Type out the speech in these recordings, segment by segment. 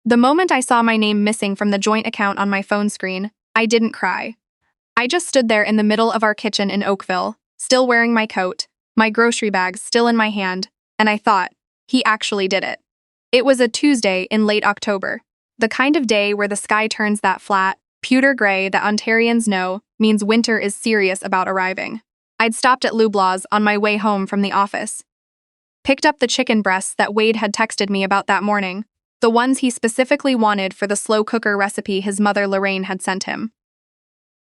The moment I saw my name missing from the joint account on my phone screen, I didn't cry. I just stood there in the middle of our kitchen in Oakville, still wearing my coat, my grocery bags still in my hand, and I thought, he actually did it. It was a Tuesday in late October, the kind of day where the sky turns that flat, pewter gray that Ontarians know means winter is serious about arriving. I'd stopped at Loblaws on my way home from the office, picked up the chicken breasts that Wade had texted me about that morning, the ones he specifically wanted for the slow cooker recipe his mother Lorraine had sent him.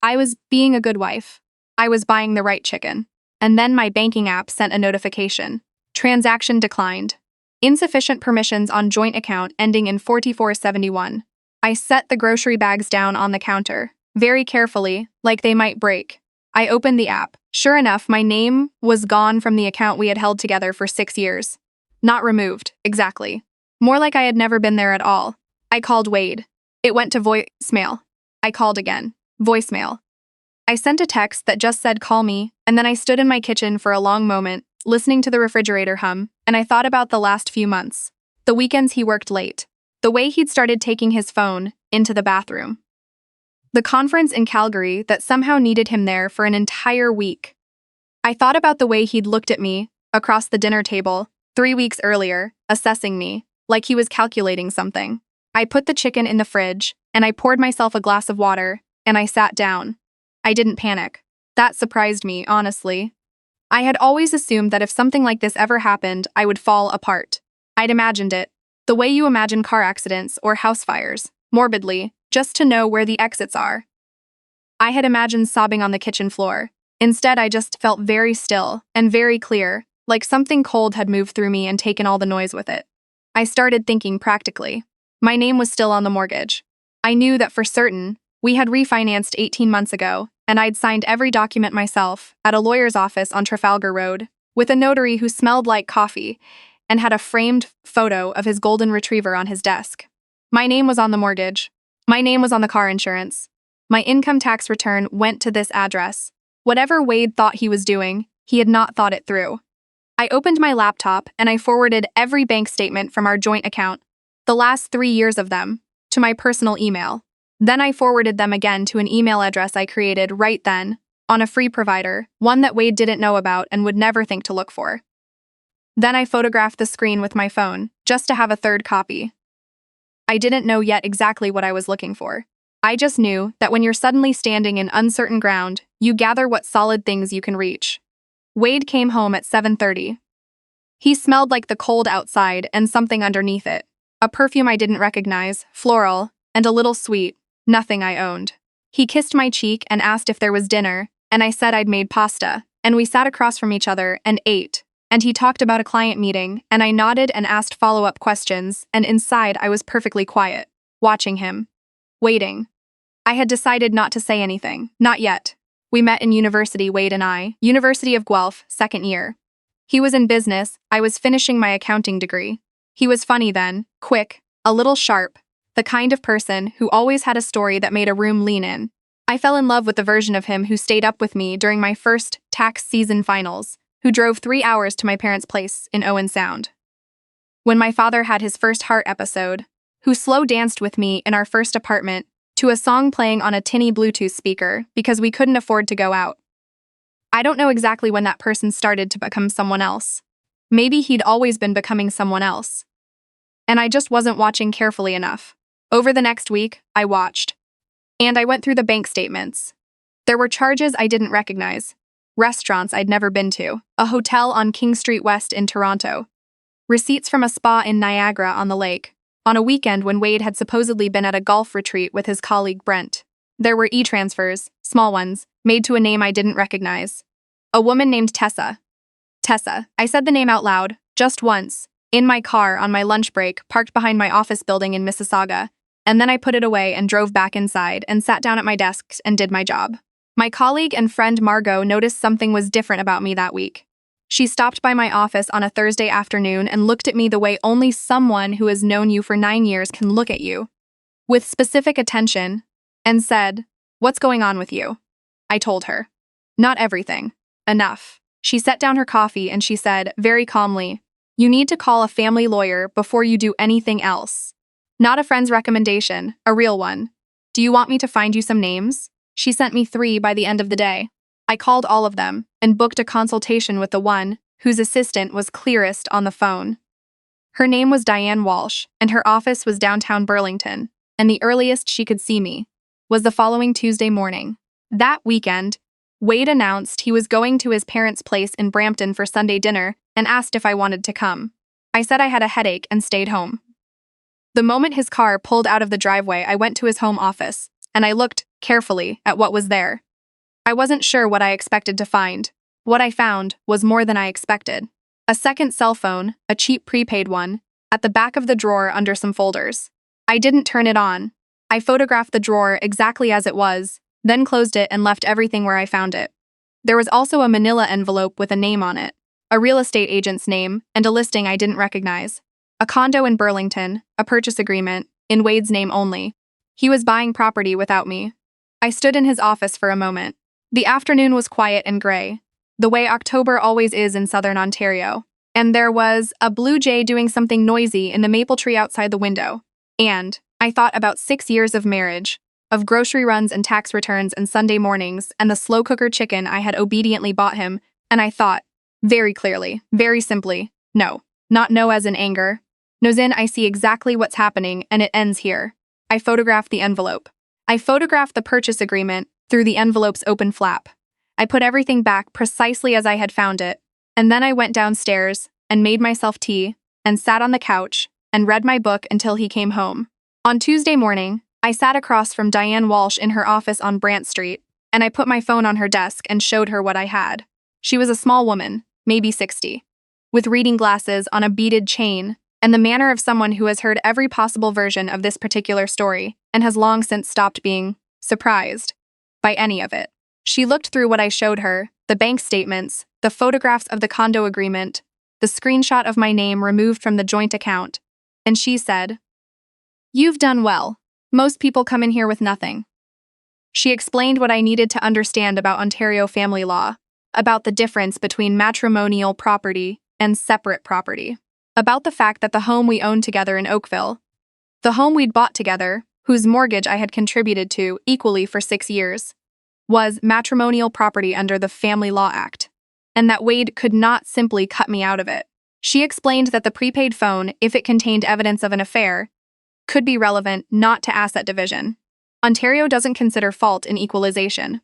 I was being a good wife. I was buying the right chicken. And then my banking app sent a notification. Transaction declined. Insufficient permissions on joint account ending in 4471. I set the grocery bags down on the counter, very carefully, like they might break. I opened the app. Sure enough, my name was gone from the account we had held together for 6 years. Not removed, exactly. More like I had never been there at all. I called Wade. It went to voicemail. I called again. Voicemail. I sent a text that just said call me, and then I stood in my kitchen for a long moment, listening to the refrigerator hum, and I thought about the last few months. The weekends he worked late. The way he'd started taking his phone into the bathroom. The conference in Calgary that somehow needed him there for an entire week. I thought about the way he'd looked at me, across the dinner table, 3 weeks earlier, assessing me, like he was calculating something. I put the chicken in the fridge, and I poured myself a glass of water, and I sat down. I didn't panic. That surprised me, honestly. I had always assumed that if something like this ever happened, I would fall apart. I'd imagined it, the way you imagine car accidents or house fires, morbidly, just to know where the exits are. I had imagined sobbing on the kitchen floor. Instead, I just felt very still and very clear, like something cold had moved through me and taken all the noise with it. I started thinking practically. My name was still on the mortgage. I knew that for certain, we had refinanced 18 months ago, and I'd signed every document myself at a lawyer's office on Trafalgar Road, with a notary who smelled like coffee and had a framed photo of his golden retriever on his desk. My name was on the mortgage. My name was on the car insurance. My income tax return went to this address. Whatever Wade thought he was doing, he had not thought it through. I opened my laptop and I forwarded every bank statement from our joint account, the last 3 years of them, to my personal email. Then I forwarded them again to an email address I created right then, on a free provider, one that Wade didn't know about and would never think to look for. Then I photographed the screen with my phone, just to have a third copy. I didn't know yet exactly what I was looking for. I just knew that when you're suddenly standing in uncertain ground, you gather what solid things you can reach. Wade came home at 7:30. He smelled like the cold outside and something underneath it. A perfume I didn't recognize, floral, and a little sweet, nothing I owned. He kissed my cheek and asked if there was dinner, and I said I'd made pasta, and we sat across from each other and ate. And he talked about a client meeting, and I nodded and asked follow-up questions, and inside I was perfectly quiet, watching him. Waiting. I had decided not to say anything, not yet. We met in university, Wade and I, University of Guelph, second year. He was in business, I was finishing my accounting degree. He was funny then, quick, a little sharp, the kind of person who always had a story that made a room lean in. I fell in love with the version of him who stayed up with me during my first tax season finals, who drove 3 hours to my parents' place in Owen Sound. When my father had his first heart episode, who slow danced with me in our first apartment to a song playing on a tinny Bluetooth speaker because we couldn't afford to go out. I don't know exactly when that person started to become someone else. Maybe he'd always been becoming someone else. And I just wasn't watching carefully enough. Over the next week, I watched. And I went through the bank statements. There were charges I didn't recognize. Restaurants I'd never been to, a hotel on King Street West in Toronto, receipts from a spa in Niagara on the lake, on a weekend when Wade had supposedly been at a golf retreat with his colleague Brent. There were e-transfers, small ones, made to a name I didn't recognize. A woman named Tessa. Tessa, I said the name out loud, just once, in my car on my lunch break parked behind my office building in Mississauga, and then I put it away and drove back inside and sat down at my desk and did my job. My colleague and friend Margot noticed something was different about me that week. She stopped by my office on a Thursday afternoon and looked at me the way only someone who has known you for 9 years can look at you, with specific attention, and said, "What's going on with you?" I told her. Not everything. Enough. She set down her coffee and she said, very calmly, "You need to call a family lawyer before you do anything else." Not a friend's recommendation, a real one. Do you want me to find you some names? She sent me 3 by the end of the day. I called all of them and booked a consultation with the one whose assistant was clearest on the phone. Her name was Diane Walsh, and her office was downtown Burlington, and the earliest she could see me was the following Tuesday morning. That weekend, Wade announced he was going to his parents' place in Brampton for Sunday dinner and asked if I wanted to come. I said I had a headache and stayed home. The moment his car pulled out of the driveway, I went to his home office, and I looked carefully at what was there. I wasn't sure what I expected to find. What I found was more than I expected. A second cell phone, a cheap prepaid one, at the back of the drawer under some folders. I didn't turn it on. I photographed the drawer exactly as it was, then closed it and left everything where I found it. There was also a manila envelope with a name on it, a real estate agent's name, and a listing I didn't recognize. A condo in Burlington, a purchase agreement, in Wade's name only. He was buying property without me. I stood in his office for a moment. The afternoon was quiet and gray, the way October always is in southern Ontario, and there was a blue jay doing something noisy in the maple tree outside the window. And I thought about 6 years of marriage, of grocery runs and tax returns and Sunday mornings and the slow cooker chicken I had obediently bought him, and I thought, very clearly, very simply, no. Not no as in anger. No's in I see exactly what's happening and it ends here. I photographed the envelope. I photographed the purchase agreement through the envelope's open flap. I put everything back precisely as I had found it, and then I went downstairs and made myself tea and sat on the couch and read my book until he came home. On Tuesday morning, I sat across from Diane Walsh in her office on Brant Street, and I put my phone on her desk and showed her what I had. She was a small woman, maybe 60, with reading glasses on a beaded chain, and the manner of someone who has heard every possible version of this particular story and has long since stopped being surprised by any of it. She looked through what I showed her, the bank statements, the photographs of the condo agreement, the screenshot of my name removed from the joint account, and she said, "You've done well. Most people come in here with nothing." She explained what I needed to understand about Ontario family law, about the difference between matrimonial property and separate property, about the fact that the home we owned together in Oakville, the home we'd bought together, whose mortgage I had contributed to equally for 6 years, was matrimonial property under the Family Law Act, and that Wade could not simply cut me out of it. She explained that the prepaid phone, if it contained evidence of an affair, could be relevant not to asset division. Ontario doesn't consider fault in equalization,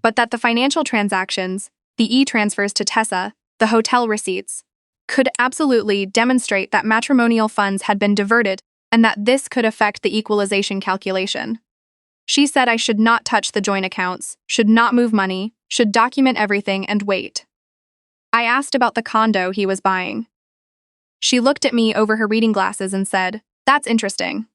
but that the financial transactions, the e-transfers to Tessa, the hotel receipts, could absolutely demonstrate that matrimonial funds had been diverted and that this could affect the equalization calculation. She said I should not touch the joint accounts, should not move money, should document everything and wait. I asked about the condo he was buying. She looked at me over her reading glasses and said, "That's interesting."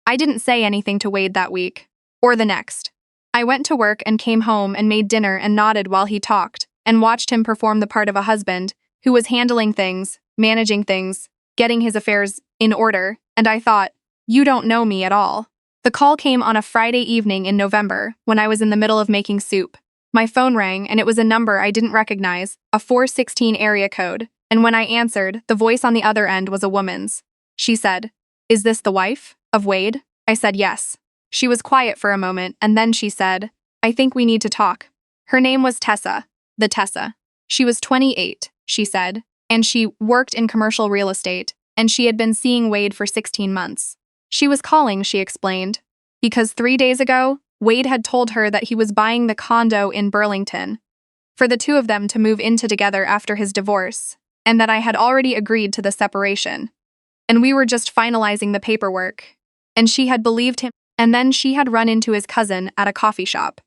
I didn't say anything to Wade that week, or the next. I went to work and came home and made dinner and nodded while he talked, and watched him perform the part of a husband who was handling things, managing things, getting his affairs in order, and I thought, you don't know me at all. The call came on a Friday evening in November when I was in the middle of making soup. My phone rang and it was a number I didn't recognize, a 416 area code, and when I answered, the voice on the other end was a woman's. She said, "Is this the wife of Wade?" I said yes. She was quiet for a moment and then she said, "I think we need to talk." Her name was Tessa, the Tessa. She was 28, she said, and she worked in commercial real estate, and she had been seeing Wade for 16 months. She was calling, she explained, because 3 days ago, Wade had told her that he was buying the condo in Burlington for the two of them to move into together after his divorce, and that I had already agreed to the separation. And we were just finalizing the paperwork. And she had believed him, and then she had run into his cousin at a coffee shop.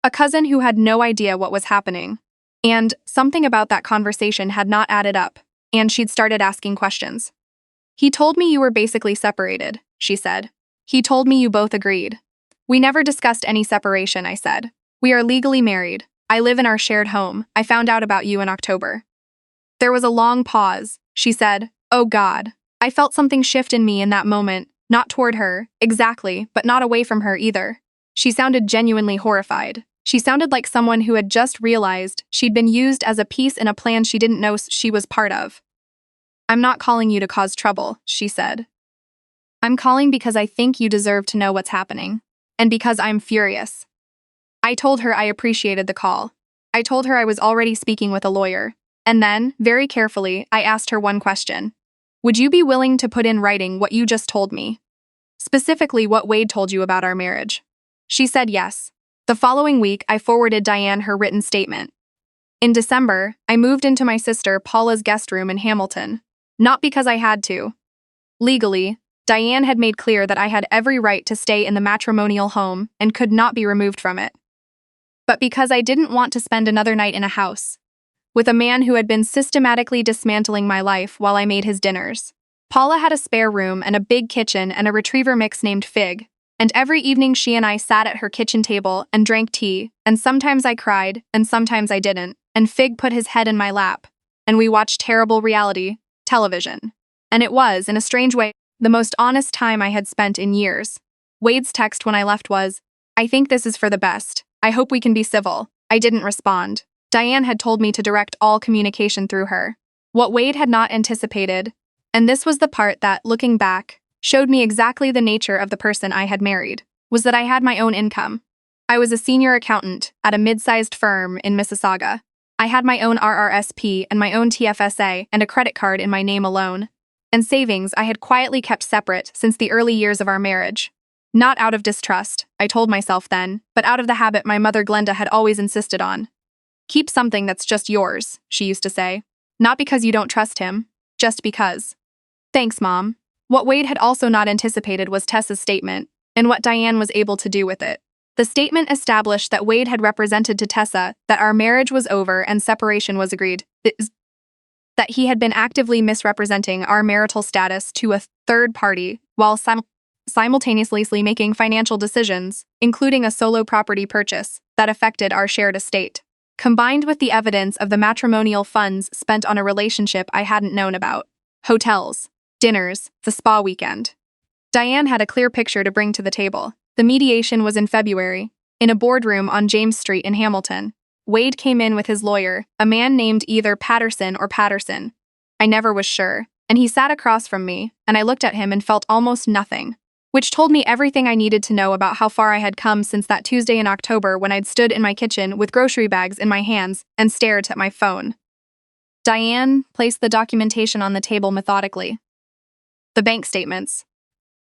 A cousin who had no idea what was happening. And something about that conversation had not added up, and she'd started asking questions. "He told me you were basically separated," she said. "He told me you both agreed." "We never discussed any separation," I said. "We are legally married. I live in our shared home. I found out about you in October." There was a long pause. She said, "Oh God." I felt something shift in me in that moment, not toward her, exactly, but not away from her either. She sounded genuinely horrified. She sounded like someone who had just realized she'd been used as a piece in a plan she didn't know she was part of. "I'm not calling you to cause trouble," she said. I'm calling because I think you deserve to know what's happening. And because I'm furious. I told her I appreciated the call. I told her I was already speaking with a lawyer. And then, very carefully, I asked her one question. Would you be willing to put in writing what you just told me? Specifically, what Wade told you about our marriage. She said yes. The following week, I forwarded Diane her written statement. In December, I moved into my sister Paula's guest room in Hamilton. Not because I had to. Legally, Diane had made clear that I had every right to stay in the matrimonial home and could not be removed from it. But because I didn't want to spend another night in a house with a man who had been systematically dismantling my life while I made his dinners. Paula had a spare room and a big kitchen and a retriever mix named Fig, and every evening she and I sat at her kitchen table and drank tea, and sometimes I cried, and sometimes I didn't, and Fig put his head in my lap, and we watched terrible reality television. And it was, in a strange way, the most honest time I had spent in years. Wade's text when I left was, "I think this is for the best. I hope we can be civil." I didn't respond. Diane had told me to direct all communication through her. What Wade had not anticipated, and this was the part that, looking back, showed me exactly the nature of the person I had married, was that I had my own income. I was a senior accountant at a mid-sized firm in Mississauga. I had my own RRSP and my own TFSA and a credit card in my name alone. And savings I had quietly kept separate since the early years of our marriage. Not out of distrust, I told myself then, but out of the habit my mother Glenda had always insisted on. Keep something that's just yours, she used to say. Not because you don't trust him, just because. Thanks, Mom. What Wade had also not anticipated was Tessa's statement, and what Diane was able to do with it. The statement established that Wade had represented to Tessa that our marriage was over and separation was agreed. That he had been actively misrepresenting our marital status to a third party while simultaneously making financial decisions, including a solo property purchase, that affected our shared estate. Combined with the evidence of the matrimonial funds spent on a relationship I hadn't known about. Hotels, dinners, the spa weekend. Diane had a clear picture to bring to the table. The mediation was in February, in a boardroom on James Street in Hamilton. Wade came in with his lawyer, a man named either Patterson or Patterson. I never was sure, and he sat across from me, and I looked at him and felt almost nothing. Which told me everything I needed to know about how far I had come since that Tuesday in October when I'd stood in my kitchen with grocery bags in my hands and stared at my phone. Diane placed the documentation on the table methodically. The bank statements,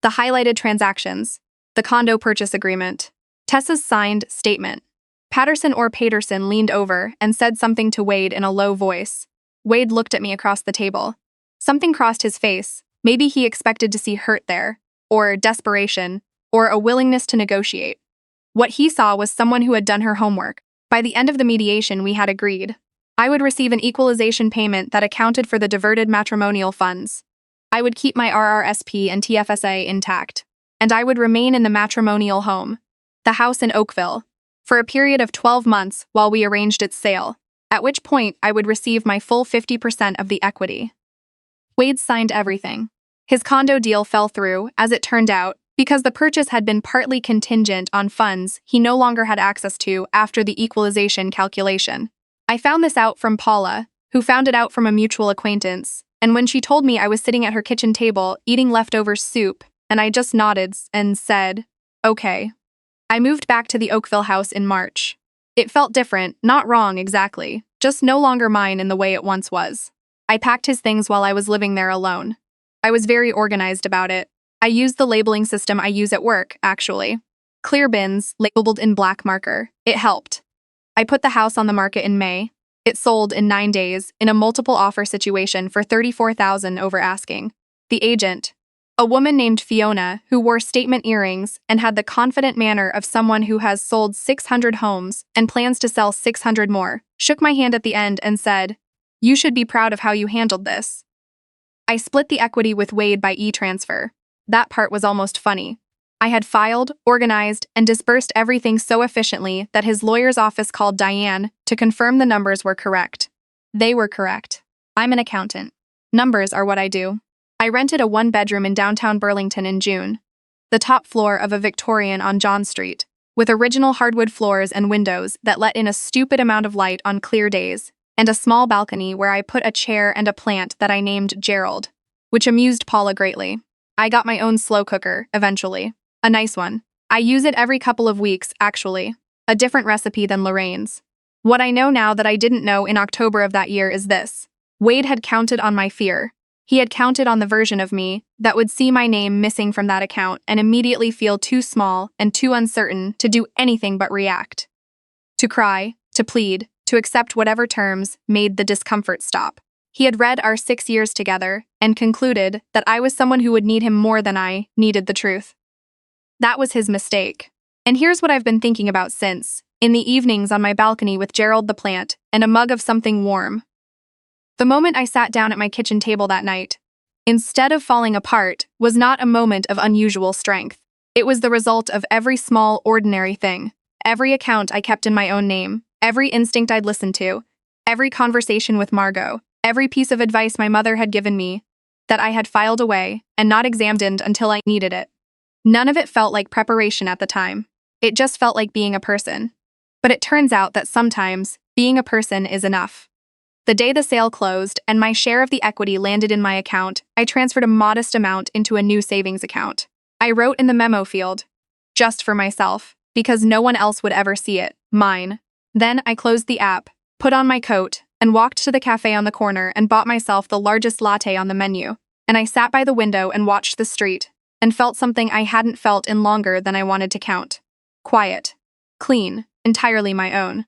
the highlighted transactions, the condo purchase agreement, Tessa's signed statement. Patterson or Paterson leaned over and said something to Wade in a low voice. Wade looked at me across the table. Something crossed his face. Maybe he expected to see hurt there, or desperation, or a willingness to negotiate. What he saw was someone who had done her homework. By the end of the mediation, we had agreed. I would receive an equalization payment that accounted for the diverted matrimonial funds. I would keep my RRSP and TFSA intact, and I would remain in the matrimonial home, the house in Oakville, for a period of 12 months while we arranged its sale, at which point I would receive my full 50% of the equity. Wade signed everything. His condo deal fell through, as it turned out, because the purchase had been partly contingent on funds he no longer had access to after the equalization calculation. I found this out from Paula, who found it out from a mutual acquaintance, and when she told me I was sitting at her kitchen table eating leftover soup, and I just nodded and said, "Okay." I moved back to the Oakville house in March. It felt different, not wrong exactly, just no longer mine in the way it once was. I packed his things while I was living there alone. I was very organized about it. I used the labeling system I use at work, actually. Clear bins, labeled in black marker. It helped. I put the house on the market in May. It sold in 9 days, in a multiple offer situation for $34,000 over asking. The agent, a woman named Fiona, who wore statement earrings and had the confident manner of someone who has sold 600 homes and plans to sell 600 more, shook my hand at the end and said, "You should be proud of how you handled this." I split the equity with Wade by e-transfer. That part was almost funny. I had filed, organized, and disbursed everything so efficiently that his lawyer's office called Diane to confirm the numbers were correct. They were correct. I'm an accountant. Numbers are what I do. I rented a one-bedroom in downtown Burlington in June, the top floor of a Victorian on John Street, with original hardwood floors and windows that let in a stupid amount of light on clear days, and a small balcony where I put a chair and a plant that I named Gerald, which amused Paula greatly. I got my own slow cooker, eventually. A nice one. I use it every couple of weeks, actually. A different recipe than Lorraine's. What I know now that I didn't know in October of that year is this. Wade had counted on my fear. He had counted on the version of me that would see my name missing from that account and immediately feel too small and too uncertain to do anything but react. To cry, to plead, to accept whatever terms made the discomfort stop. He had read our 6 years together and concluded that I was someone who would need him more than I needed the truth. That was his mistake. And here's what I've been thinking about since, in the evenings on my balcony with Gerald the plant and a mug of something warm. The moment I sat down at my kitchen table that night, instead of falling apart, was not a moment of unusual strength. It was the result of every small, ordinary thing. Every account I kept in my own name, every instinct I'd listened to, every conversation with Margot, every piece of advice my mother had given me that I had filed away and not examined until I needed it. None of it felt like preparation at the time. It just felt like being a person. But it turns out that sometimes, being a person is enough. The day the sale closed and my share of the equity landed in my account, I transferred a modest amount into a new savings account. I wrote in the memo field, just for myself, because no one else would ever see it, mine. Then I closed the app, put on my coat, and walked to the cafe on the corner and bought myself the largest latte on the menu. And I sat by the window and watched the street, and felt something I hadn't felt in longer than I wanted to count. Quiet. Clean. Entirely my own.